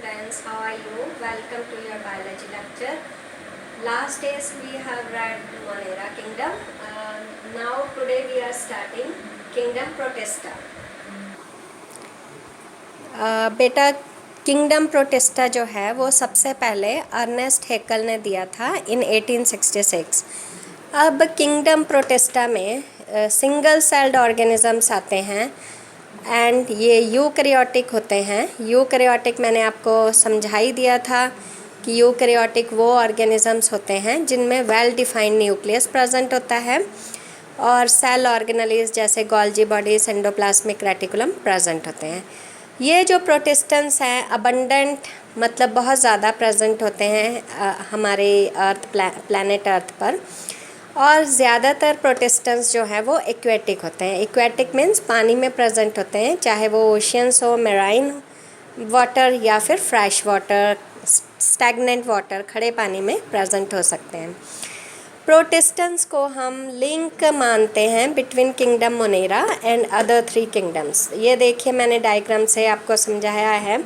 friends, how are you? Welcome to your biology lecture. Last days we have read Monera Kingdom. Now today we are starting Kingdom Protesta. बेटा kingdom Protista जो है वो सबसे पहले Ernest Haeckel ने दिया था इन 1866। अब किंगडम प्रोटेस्टा में सिंगल सेल्ड ऑर्गेनिजम्स आते हैं एंड ये यूकैरियोटिक होते हैं। यूकैरियोटिक मैंने आपको समझा ही दिया था कि यूकैरियोटिक वो ऑर्गेनिजम्स होते हैं जिनमें वेल डिफाइंड न्यूक्लियस प्रेजेंट होता है और सेल ऑर्गेनेलिज जैसे Golgi bodies endoplasmic reticulum present होते हैं। ये जो प्रोटिस्टेंस हैं अबंडेंट मतलब बहुत ज़्यादा प्रेजेंट होते हैं हमारे अर्थ प्लैनेट अर्थ पर, और ज़्यादातर प्रोटिस्टेंस जो हैं वो एक्वेटिक होते हैं। एक्वेटिक मीन्स पानी में प्रेजेंट होते हैं, चाहे वो ओशियंस हो, मेराइन वाटर या फिर फ्रेश वाटर, स्टैगनेंट वाटर, खड़े पानी में प्रेजेंट हो सकते हैं। प्रोटिस्टेंस को हम लिंक मानते हैं between kingdom Monera and other 3 kingdoms. ये देखिए मैंने डायग्राम से आपको समझाया है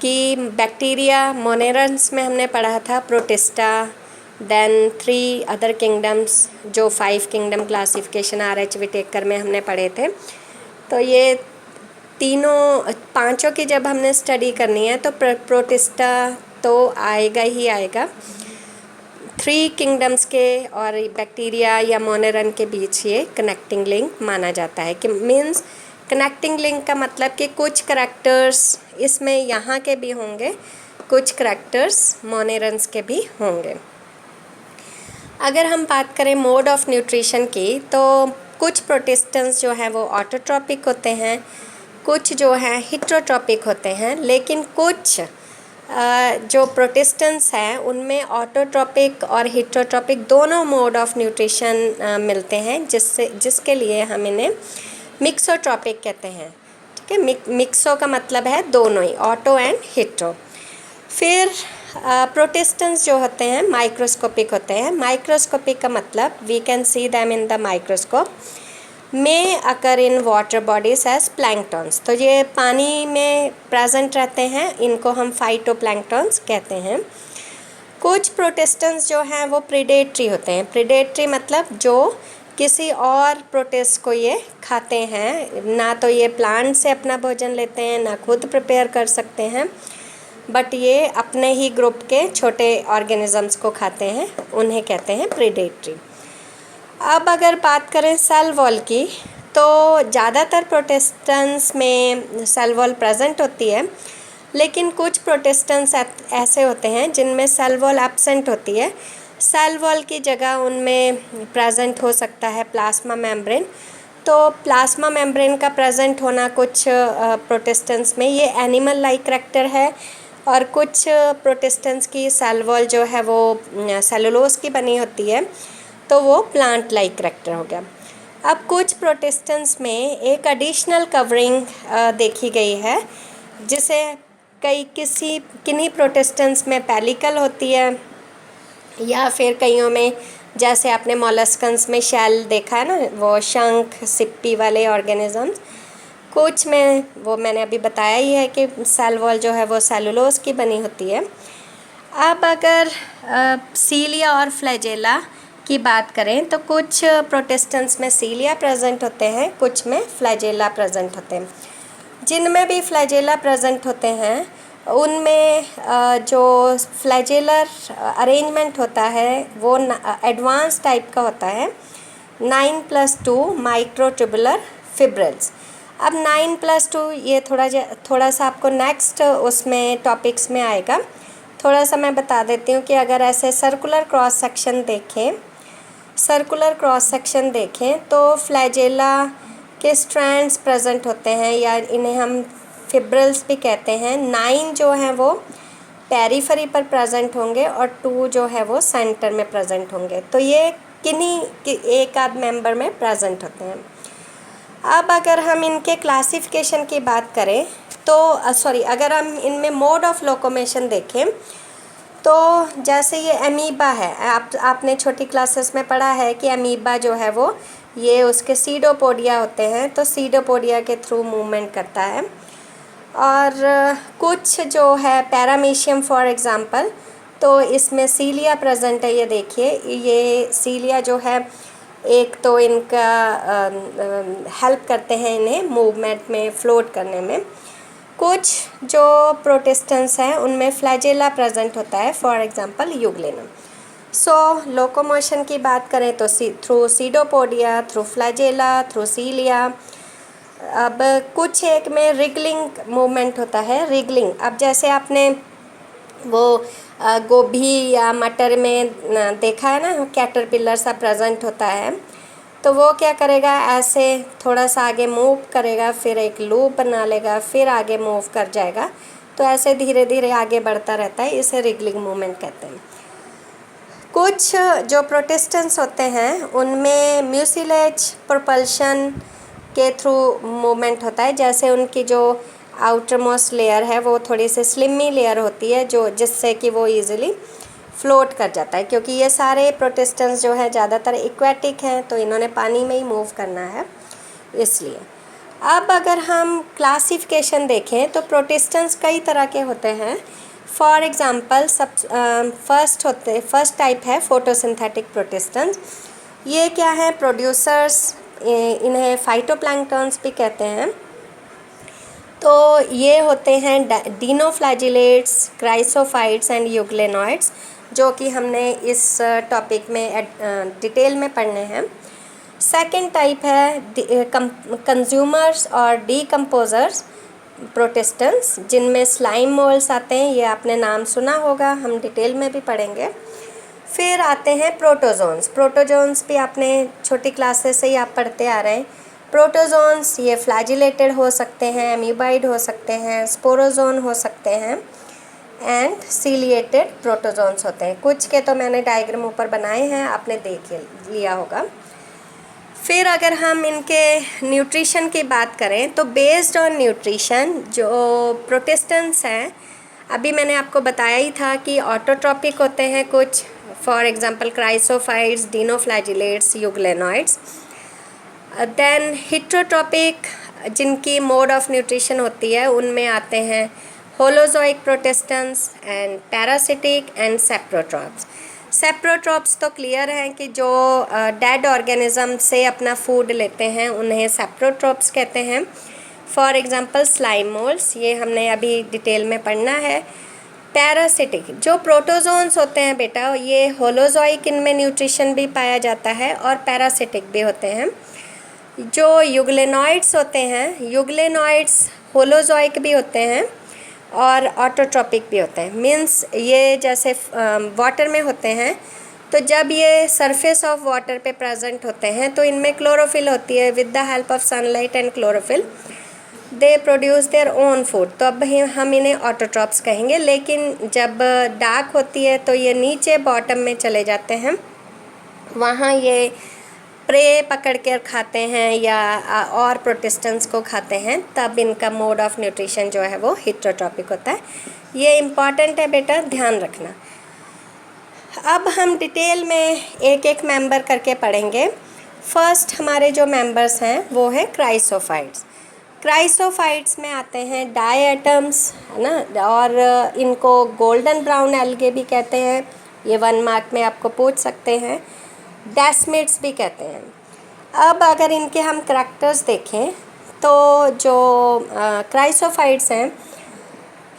कि बैक्टीरिया मोनेरन्स में हमने पढ़ा था प्रोटिस्टा, देन 3 अदर किंगडम्स जो 5 किंगडम क्लासिफिकेशन RH विटेकर में हमने पढ़े थे। तो ये तीनों पांचों की जब हमने स्टडी करनी है तो प्रोटिस्टा तो आएगा ही आएगा। 3 किंगडम्स के और बैक्टीरिया या मोनेरन के बीच ये कनेक्टिंग लिंक माना जाता है कि मीन्स कनेक्टिंग लिंक का मतलब कि कुछ करैक्टर्स इसमें यहाँ के भी होंगे, कुछ करैक्टर्स मोनेरन्स के भी होंगे। अगर हम बात करें मोड ऑफ न्यूट्रिशन की तो कुछ प्रोटिस्टेंस जो हैं वो ऑटोट्रॉपिक होते हैं, कुछ जो हैं हिट्रोट्रॉपिक होते हैं, लेकिन कुछ जो प्रोटिस्टेंस हैं उनमें ऑटोट्रॉपिक और हिट्रोट्रॉपिक दोनों मोड ऑफ न्यूट्रिशन मिलते हैं, जिसके लिए हम इन्हें मिक्सोट्रॉपिक कहते हैं। ठीक है, मिक्सो का मतलब है दोनों ही, ऑटो एंड हिट्रो। फिर प्रोटिस्टेंस जो होते हैं माइक्रोस्कोपिक होते हैं। माइक्रोस्कोपिक का मतलब we can see them in the microscope में occur in water bodies as planktons. तो ये पानी में प्रेजेंट रहते हैं, इनको हम फाइटोप्लैंक्टन्स कहते हैं। कुछ प्रोटिस्टेंस जो हैं वो प्रीडेटरी होते हैं। प्रीडेटरी मतलब जो किसी और प्रोटिस्ट को ये खाते हैं, ना तो ये प्लांट से अपना भोजन लेते हैं ना खुद प्रिपेयर कर सकते हैं, बट ये अपने ही ग्रुप के छोटे ऑर्गेनिजम्स को खाते हैं, उन्हें कहते हैं प्रीडेटरी। अब अगर बात करें सेल वॉल की तो ज़्यादातर प्रोटिस्टेंस में सेल वॉल प्रेजेंट होती है, लेकिन कुछ प्रोटिस्टेंस ऐसे होते हैं जिनमें सेल वॉल एब्सेंट होती है। सेल वॉल की जगह उनमें प्रेजेंट हो सकता है प्लाज्मा मेम्ब्रेन। तो प्लाज्मा मेम्ब्रेन का प्रेजेंट होना कुछ प्रोटिस्टेंस में ये एनिमल लाइक करैक्टर है, और कुछ प्रोटिस्टेंस की सेल वॉल जो है वो सेलुलोज की बनी होती है, तो वो प्लांट लाइक करैक्टर हो गया। अब कुछ प्रोटिस्टेंस में एक एडिशनल कवरिंग देखी गई है, जिसे किन्हीं प्रोटिस्टेंस में पेलिकल होती है, या फिर कईयों में जैसे आपने मॉलस्कन्स में शेल देखा है ना, वो शंख सिप्पी वाले ऑर्गेनिजम्स। कुछ में वो मैंने अभी बताया ही है कि सेल वॉल जो है वो सेलुलोज की बनी होती है। अब अगर सीलिया और फ्लैजेला की बात करें तो कुछ प्रोटिस्टेंस में सीलिया प्रेजेंट होते हैं, कुछ में फ्लैजेला प्रेजेंट होते हैं। जिनमें भी फ्लैजेला प्रेजेंट होते हैं उनमें जो फ्लैजेलर अरेंजमेंट होता है वो एडवांस टाइप का होता है, 9+2 माइक्रोट्यूबुलर फिब्रिल्स। अब 9+2 ये थोड़ा सा आपको नेक्स्ट उसमें टॉपिक्स में आएगा। थोड़ा सा मैं बता देती हूँ कि अगर ऐसे सर्कुलर क्रॉस सेक्शन देखें तो फ्लैजेला के स्ट्रैंड्स प्रेजेंट होते हैं, या इन्हें हम फिब्रिल्स भी कहते हैं। 9 जो हैं वो पेरिफेरी पर प्रेजेंट होंगे और 2 जो है वो सेंटर में प्रेजेंट होंगे। तो ये किन्हीं एक आध मेंबर में प्रेजेंट होते हैं। अब अगर हम इनके क्लासिफिकेशन की बात करें तो अगर हम इनमें मोड ऑफ लोकोमेशन देखें तो जैसे ये अमीबा है, आपने छोटी क्लासेस में पढ़ा है कि अमीबा जो है वो ये उसके सीडोपोडिया होते हैं, तो सीडोपोडिया के थ्रू मूवमेंट करता है। और कुछ जो है पैरामीशियम फॉर एग्ज़ाम्पल, तो इसमें सीलिया प्रेजेंट है। ये देखिए, ये सीलिया जो है एक तो इनका हेल्प करते हैं इन्हें मूवमेंट में, फ्लोट करने में। कुछ जो प्रोटिस्टेंस हैं उनमें फ्लैजेला प्रेजेंट होता है, for example euglena. So locomotion की बात करें तो through pseudopodia, through flagella, through cilia. अब कुछ एक में रिगलिंग मूवमेंट होता है, रिगलिंग। अब जैसे आपने वो गोभी या मटर में देखा है ना, कैटरपिलर सा प्रेजेंट होता है, तो वो क्या करेगा, ऐसे थोड़ा सा आगे मूव करेगा, फिर एक लूप बना लेगा, फिर आगे मूव कर जाएगा, तो ऐसे धीरे धीरे आगे बढ़ता रहता है। इसे रिगलिंग मूवमेंट कहते हैं। कुछ जो प्रोटिस्टेंस होते हैं उनमें म्यूसिलेज प्रोपल्शन के थ्रू मूवमेंट होता है। जैसे उनकी जो आउटर मोस्ट लेयर है वो थोड़ी सी स्लिमी लेयर होती है, जो जिससे कि वो इजीली फ्लोट कर जाता है, क्योंकि ये सारे प्रोटिस्टेंस जो है ज़्यादातर एक्वेटिक हैं, तो इन्होंने पानी में ही मूव करना है, इसलिए। अब अगर हम क्लासिफिकेशन देखें तो प्रोटिस्टेंस कई तरह के होते हैं। फॉर एग्ज़ाम्पल फर्स्ट टाइप है फोटोसिंथेटिक प्रोटिस्टेंस। ये क्या है, प्रोड्यूसर्स, इन्हें फाइटोप्लैंक्टन्स भी कहते हैं। तो ये होते हैं डिनोफ्लैजिलेट्स, क्राइसोफाइट्स एंड यूग्लेनॉइड्स, जो कि हमने इस टॉपिक में डिटेल में पढ़ने हैं। सेकंड टाइप है कंज्यूमर्स और डीकम्पोजर्स प्रोटिस्टेंस, जिनमें स्लाइम मोल्स आते हैं। ये आपने नाम सुना होगा, हम डिटेल में भी पढ़ेंगे। फिर आते हैं प्रोटोजोन्स। प्रोटोजोन्स भी आपने छोटी क्लासेस से ही आप पढ़ते आ रहे हैं। प्रोटोजोन्स ये फ्लैजिलेटेड हो सकते हैं, एमीबाइड हो सकते हैं, स्पोरोजोन हो सकते हैं, एंड सीलिएटेड प्रोटोजोन्स होते हैं। कुछ के तो मैंने डायग्राम ऊपर बनाए हैं, आपने देख लिया होगा। फिर अगर हम इनके न्यूट्रिशन की बात करें तो बेस्ड ऑन न्यूट्रिशन जो प्रोटिस्टेंस हैं, अभी मैंने आपको बताया ही था कि ऑटोट्रॉपिक होते हैं कुछ, for example chrysophytes, dinoflagellates, euglenoids. Then heterotrophic, जिनकी मोड ऑफ न्यूट्रिशन होती है, उनमें आते हैं holozoic protistans and parasitic and saprotrophs. Saprotrophs तो क्लियर हैं कि जो डेड ऑर्गेनिज्म से अपना फूड लेते हैं, उन्हें सेप्रोट्रॉप्स कहते हैं। फॉर एग्जांपल स्लाइम मोल्ड्स, ये हमने अभी डिटेल में पढ़ना है। पैरासिटिक जो प्रोटोजोन्स होते हैं बेटा, ये होलोजोइक, इनमें न्यूट्रिशन भी पाया जाता है, और पैरासिटिक भी होते हैं। जो यूग्लेनॉइड्स होते हैं, यूग्लेनॉइड्स होलोजोइक भी होते हैं और ऑटोट्रॉपिक भी होते हैं। मीन्स ये जैसे वाटर में होते हैं, तो जब ये सरफेस ऑफ वाटर पे प्रेजेंट होते हैं तो इनमें क्लोरोफिल होती है। With the help of sunlight and chlorophyll they produce their own food, तो अब हम इन्हें ऑटोट्रॉप्स कहेंगे। लेकिन जब डार्क होती है तो ये नीचे बॉटम में चले जाते हैं, वहाँ ये प्रे पकड़ कर खाते हैं या और प्रोटिस्टेंस को खाते हैं, तब इनका मोड ऑफ न्यूट्रिशन जो है वो हिट्रोट्रॉपिक होता है। ये इम्पॉर्टेंट है बेटा, ध्यान रखना। अब हम डिटेल में एक एक मेंबर करके पढ़ेंगे। फर्स्ट हमारे जो मेंबर्स हैं वो है क्राइसोफाइट्स। क्राइसोफाइट्स में आते हैं डायटम्स, है ना, और इनको गोल्डन ब्राउन एल्गे भी कहते हैं। ये 1 मार्क में आपको पूछ सकते हैं। डेस्मिड्स भी कहते हैं। अब अगर इनके हम करैक्टर्स देखें तो जो क्राइसोफाइट्स हैं,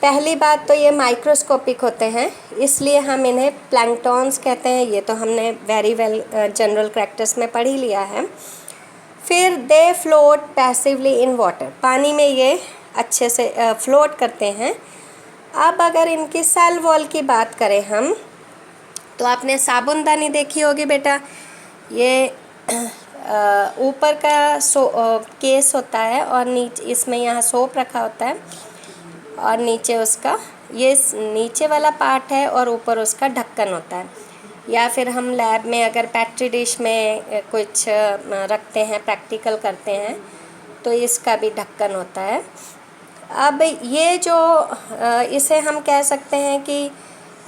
पहली बात तो ये माइक्रोस्कोपिक होते हैं, इसलिए हम इन्हें प्लैंक्टॉन्स कहते हैं। ये तो हमने वेरी वेल जनरल करैक्टर्स में पढ़ ही लिया है। फिर दे फ्लोट पैसिवली इन वाटर, पानी में ये अच्छे से फ्लोट करते हैं। अब अगर इनकी सेल वॉल की बात करें हम, तो आपने साबुनदानी देखी होगी बेटा। ये ऊपर का केस होता है और नीचे इसमें यहाँ सोप रखा होता है, और नीचे उसका ये नीचे वाला पार्ट है और ऊपर उसका ढक्कन होता है। या फिर हम लैब में अगर पेट्री डिश में कुछ रखते हैं, प्रैक्टिकल करते हैं, तो इसका भी ढक्कन होता है। अब ये जो इसे हम कह सकते हैं कि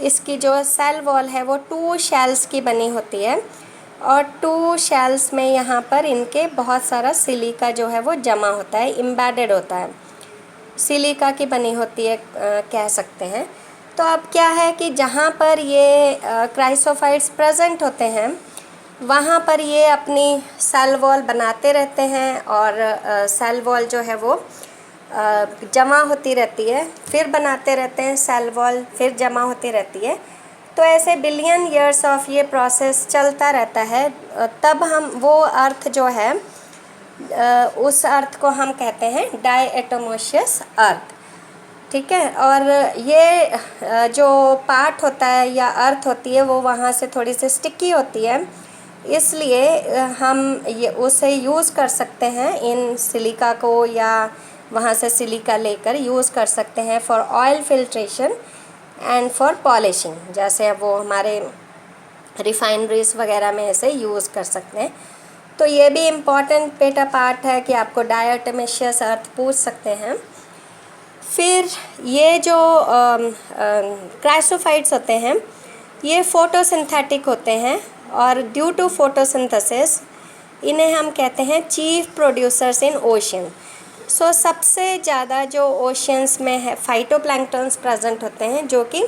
इसकी जो सेल वॉल है वो 2 शेल्स की बनी होती है, और 2 शेल्स में यहाँ पर इनके बहुत सारा सिलिका जो है वो जमा होता है, एम्बेडेड होता है। सिलिका की बनी होती है कह सकते हैं। तो अब क्या है कि जहाँ पर ये क्राइसोफाइट्स प्रेजेंट होते हैं वहाँ पर ये अपनी सेल वॉल बनाते रहते हैं और सेल वॉल जो है वो जमा होती रहती है, फिर बनाते रहते हैं सेल वॉल, फिर जमा होती रहती है। तो ऐसे बिलियन ईयर्स ऑफ ये प्रोसेस चलता रहता है। तब हम वो अर्थ जो है उस अर्थ को हम कहते हैं डायएटोमोशियस अर्थ, ठीक है। और ये जो पार्ट होता है या अर्थ होती है वो वहाँ से थोड़ी सी स्टिकी होती है, इसलिए हम ये उसे यूज़ कर सकते हैं इन सिलिका को, या वहाँ से सिलिका लेकर यूज़ कर सकते हैं for oil filtration and for polishing, जैसे वो हमारे रिफाइनरीज वगैरह में ऐसे यूज़ कर सकते हैं। तो ये भी इम्पॉर्टेंट बेटा पार्ट है कि आपको डायटोमेशियस अर्थ पूछ सकते हैं। फिर ये जो क्राइसोफाइट्स होते हैं ये फोटोसिंथेटिक होते हैं और ड्यू टू फोटोसिंथेसिस इन्हें हम कहते हैं चीफ प्रोड्यूसर्स इन ओशन। सो सबसे ज़्यादा जो ओशंस में है फाइटोप्लैंक्टन्स प्रेजेंट होते हैं जो कि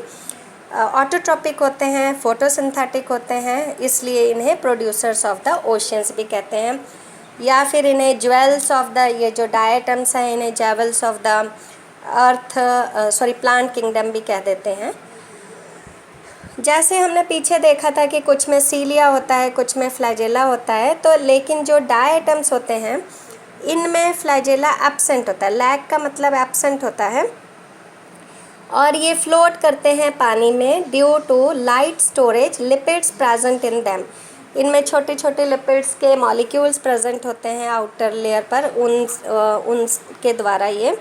ऑटोट्रॉपिक होते हैं, फोटोसिंथेटिक होते हैं, इसलिए इन्हें प्रोड्यूसर्स ऑफ द ओशंस भी कहते हैं। या फिर इन्हें ज्वेल्स ऑफ द, ये जो डायटम्स हैं इन्हें jewels of the earth plant kingdom भी कह देते हैं। जैसे हमने पीछे देखा था कि कुछ में सीलिया होता है, कुछ में फ्लैजेला होता है, तो लेकिन जो डायटम्स होते हैं इनमें फ्लैजेला एब्सेंट होता है। लैक का मतलब एब्सेंट होता है और ये फ्लोट करते हैं पानी में due to light storage lipids present in them. इनमें छोटे छोटे लिपिड्स के मॉलिक्यूल्स प्रेजेंट होते हैं आउटर लेयर पर, उनके द्वारा ये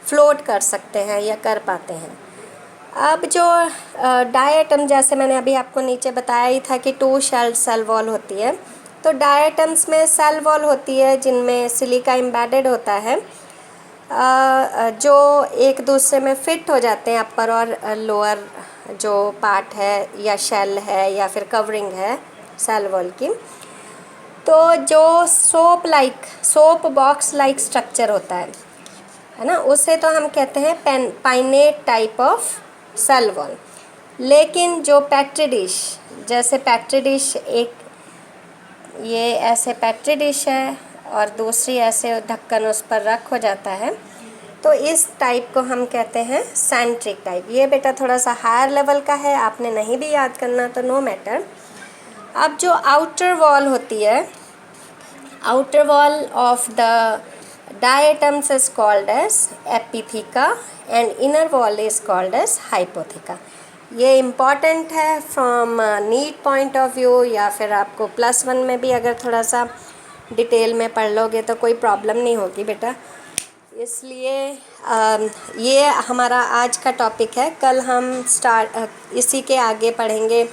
फ्लोट कर सकते हैं या कर पाते हैं। अब जो डायटम, जैसे मैंने अभी आपको नीचे बताया ही था कि 2 शेल्ड सेल वॉल होती है, तो डायटम्स में सेल वॉल होती है जिनमें सिलिका एम्बेडेड होता है, जो एक दूसरे में फिट हो जाते हैं, अपर और लोअर जो पार्ट है या शेल है या फिर कवरिंग है सेल वॉल की। तो जो सोप बॉक्स लाइक स्ट्रक्चर होता है ना, उसे तो हम कहते हैं पाइनेट टाइप ऑफ सेल वॉल। लेकिन जो पेट्री डिश, जैसे पेट्री डिश, एक ये ऐसे पेट्री डिश है और दूसरी ऐसे ढक्कन उस पर रख हो जाता है, तो इस टाइप को हम कहते हैं सेंट्रिक टाइप। ये बेटा थोड़ा सा हायर लेवल का है, आपने नहीं भी याद करना तो नो मैटर। अब जो आउटर वॉल होती है, outer wall of the diatoms is called as epitheca and inner wall is called as hypotheca। ये इम्पॉर्टेंट है from NEET point of view, या फिर आपको +1 में भी अगर थोड़ा सा डिटेल में पढ़ लोगे तो कोई प्रॉब्लम नहीं होगी बेटा। इसलिए ये हमारा आज का टॉपिक है। कल हम इसी के आगे पढ़ेंगे